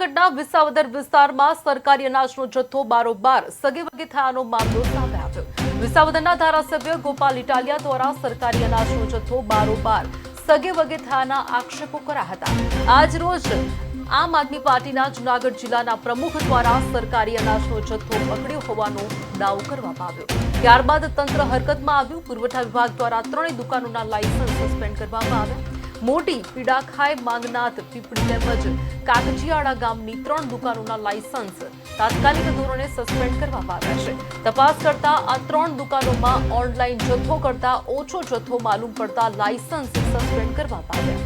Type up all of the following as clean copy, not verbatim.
જૂનાગઢના વિસાવદર વિસ્તારમાં સરકારી અનાજનો જથ્થો બારોબાર સગેવગે થયાનો મામલો સામે આવ્યો। વિસાવદરના ધારાસભ્ય ગોપાલ ઇટાલિયા દ્વારા સરકારી અનાજનો જથ્થો બારોબાર સગેવગે થયાના આક્ષેપો કર્યા હતા। આજ રોજ આમ આદમી પાર્ટીના જૂનાગઢ જિલ્લાના પ્રમુખ દ્વારા સરકારી અનાજનો જથ્થો પકડ્યો હોવાનો દાવો કરવામાં આવ્યો। ત્યારબાદ તંત્ર હરકતમાં આવ્યું। પુરવઠા વિભાગ દ્વારા 3 દુકાનોના લાયસન્સ સસ્પેન્ડ કરવામાં આવ્યા। મોટી પીડાખાઈ માંગનાથ પીપળી તેમજ કાગજીયાળા ગામની 3 દુકાનોના લાયસન્સ તાત્કાલિક ધોરણે સસ્પેન્ડ કરવામાં આવ્યા છે। તપાસ કરતા આ 3 દુકાનોમાં ઓનલાઈન જથ્થો કરતા ઓછો જથ્થો માલુમ પડતા લાયસન્સ સસ્પેન્ડ કરવામાં આવ્યા।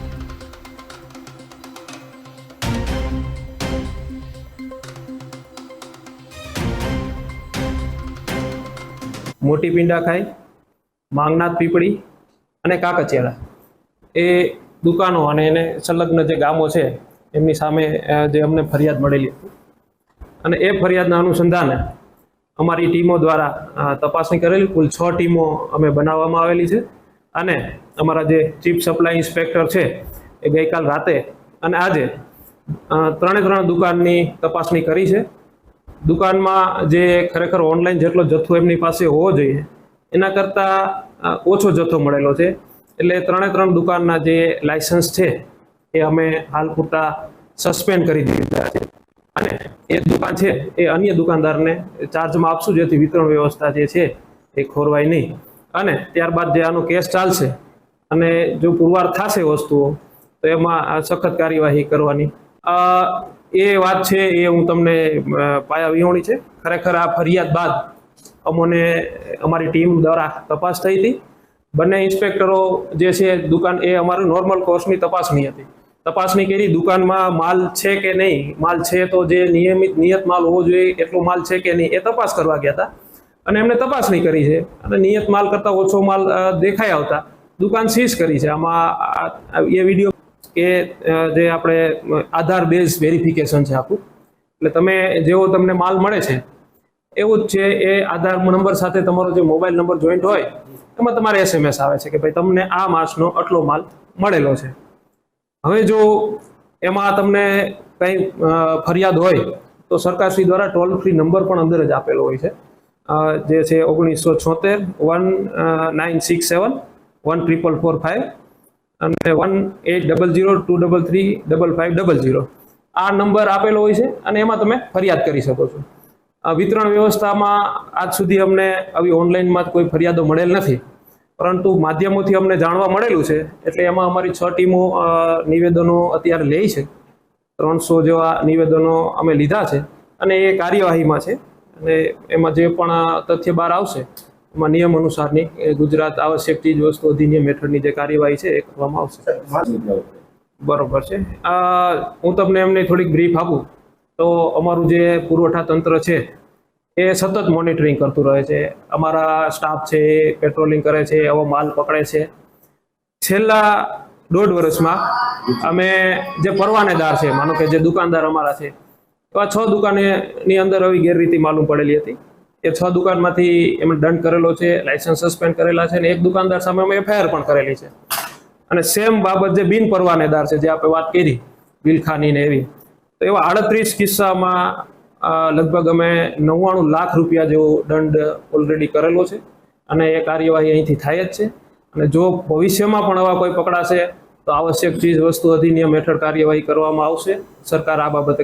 મોટી પીંડાખાઈ માંગનાથ પીપળી અને કાકચિયાળા એ દુકાનો અને એને સંલગ્ન જે ગામો છે એમની સામે જે અમને ફરિયાદ મળેલી હતી અને એ ફરિયાદના અનુસંધાને અમારી ટીમો દ્વારા તપાસણી કરેલી। કુલ 6 ટીમો અમે બનાવવામાં આવેલી છે અને અમારા જે ચીફ સપ્લાય ઇન્સ્પેક્ટર છે એ ગઈકાલ રાતે અને આજે 3 દુકાનની તપાસણી કરી છે। દુકાનમાં જે ખરેખર ઓનલાઈન જેટલો જથ્થો એમની પાસે હોવો જોઈએ એના કરતાં ઓછો જથ્થો મળેલો છે। એટલે 3 દુકાનના જે લાયસન્સ છે એ અમે હાલ પૂરતા સસ્પેન્ડ કરી દીધા છે અને એ દુકાન છે એ અન્ય દુકાનદારને ચાર્જમાં આપશું જેથી વિતરણ વ્યવસ્થા જે છે એ ખોરવાય નહીં અને ત્યારબાદ જે આનો કેસ ચાલશે અને જો પુરવાર થશે વસ્તુઓ તો એમાં સખત કાર્યવાહી કરવાની એ વાત છે એ હું તમને પાયા વિહોણી છે। ખરેખર આ ફરિયાદ બાદ અમને અમારી ટીમ દ્વારા તપાસ થઈ હતી। બંને ઇન્સ્પેક્ટરો જે છે દુકાન એ અમારું નોર્મલ કોર્સની તપાસણી હતી। તપાસણી કરી દુકાનમાં માલ છે કે નહીં, માલ છે તો જે નિયત માલ હોવો જોઈએ એટલો માલ છે કે નહીં એ તપાસ કરવા ગયા હતા અને એમને તપાસણી કરી છે અને નિયત માલ કરતાં ઓછો માલ દેખાઈ આવતા દુકાન સીઝ કરી છે। આમાં એ વિડીયો કે જે આપણે આધાર બેઝ વેરિફિકેશન છે આખું, એટલે તમે જેવો તમને માલ મળે છે એવું જ છે એ આધાર નંબર સાથે તમારો જે મોબાઈલ નંબર જોઈન્ટ હોય એમાં તમારે SMS આવે છે કે ભાઈ તમને આ માસનો આટલો માલ મળેલો છે। હવે જો એમાં તમને કંઈ ફરિયાદ હોય તો સરકારશ્રી દ્વારા ટોલ ફ્રી નંબર પણ અંદર જ આપેલો હોય છે જે છે 1976 1967 14445 અને 1800233550 આ નંબર આપેલો હોય છે અને એમાં તમે ફરિયાદ કરી શકો છો। વિતરણ વ્યવસ્થામાં આજ સુધી અમને આવી ઓનલાઈનમાં કોઈ ફરિયાદો મળેલ નથી, પરંતુ માધ્યમોથી અમને જાણવા મળેલું છે એટલે એમાં અમારી 6 ટીમો નિવેદનો અત્યારે લે છે। 300 જેવા નિવેદનો અમે લીધા છે અને એ કાર્યવાહીમાં છે અને એમાં જે પણ તથ્ય બહાર આવશે એમાં નિયમ અનુસારની ગુજરાત આવશ્યક ચીજ વસ્તુ અધિનિયમ હેઠળની જે કાર્યવાહી છે એ કરવામાં આવશે। બરોબર છે। હું તમને એમને થોડીક બ્રીફ આપું તો અમારું જે પુરવઠા તંત્ર છે એ સતત મોનિટરિંગ કરતું રહે છે। અમારા સ્ટાફ છે એ પેટ્રોલિંગ કરે છે, એવો માલ પકડે છે। છેલ્લા 1.5 વર્ષમાં અમે જે પરવાનેદાર છે, માનો કે જે દુકાનદાર અમારા છે એવા 6 દુકાનની અંદર આવી ગેરરીતિ માલુમ પડેલી હતી। એ 6 દુકાનમાંથી એમણે દંડ કરેલો છે, લાયસન્સ સસ્પેન્ડ કરેલા છે અને એક દુકાનદાર સામે અમે FIR પણ કરેલી છે। અને સેમ બાબત જે બિન પરવાનેદાર છે જે આપણે વાત કરી બિલખાની ને એવી, તો એવા 38 કિસ્સામાં લગભગ અમે 99 લાખ રૂપિયા જેવો દંડ ઓલરેડી કરેલો છે અને એ કાર્યવાહી અહીંથી થાય જ છે। અને જો ભવિષ્યમાં પણ આવા કોઈ પકડાશે તો આવશ્યક ચીજ વસ્તુ અધિનિયમ હેઠળ કાર્યવાહી કરવામાં આવશે। સરકાર આ બાબતે